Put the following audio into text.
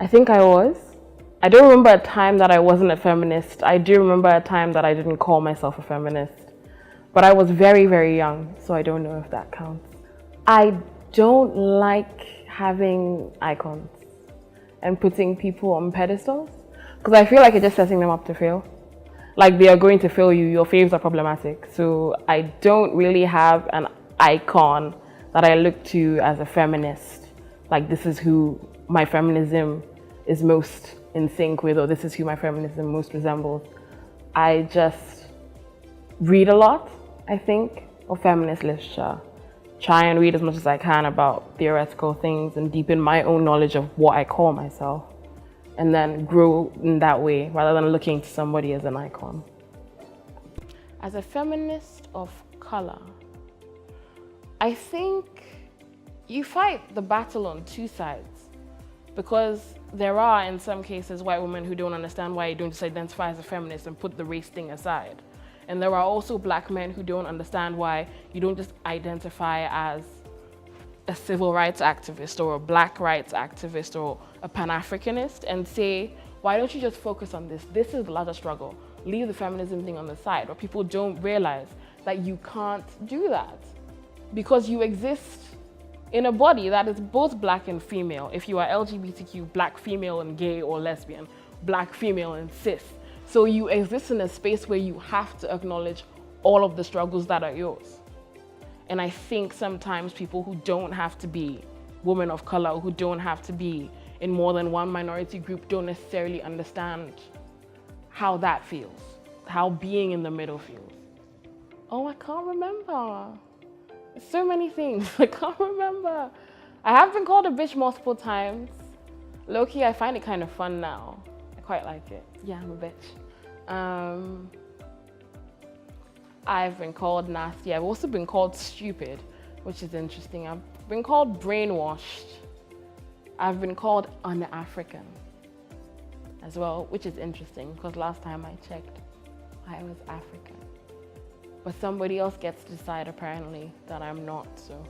think I was. I don't remember a time that I wasn't a feminist. I do remember a time that I didn't call myself a feminist. But I was very, very young, so I don't know if that counts. I don't like having icons and putting people on pedestals because I feel like it's just setting them up to fail. Like they are going to fail you, your faves are problematic. So I don't really have an icon that I look to as a feminist. Like this is who my feminism is most in sync with, or this is who my feminism most resembles. I just read a lot, I think, of feminist literature. Try and read as much as I can about theoretical things and deepen my own knowledge of what I call myself, and then grow in that way rather than looking to somebody as an icon. As a feminist of color, I think you fight the battle on two sides, because there are, in some cases, white women who don't understand why you don't just identify as a feminist and put the race thing aside. And there are also black men who don't understand why you don't just identify as a civil rights activist or a black rights activist or a Pan-Africanist and say, why don't you just focus on this? This is the larger struggle. Leave the feminism thing on the side. But people don't realize that you can't do that because you exist in a body that is both black and female. If you are LGBTQ, black, female, and gay or lesbian, black, female, and cis. So you exist in a space where you have to acknowledge all of the struggles that are yours. And I think sometimes people who don't have to be women of color, who don't have to be in more than one minority group, don't necessarily understand how that feels, how being in the middle feels. Oh, I can't remember. So many things, I can't remember. I have been called a bitch multiple times. Low-key, I find it kind of fun now. I quite like it. Yeah, I'm a bitch. I've been called nasty. I've also been called stupid, which is interesting. I've been called brainwashed. I've been called un-African as well, which is interesting because last time I checked, I was African. But somebody else gets to decide apparently that I'm not, so.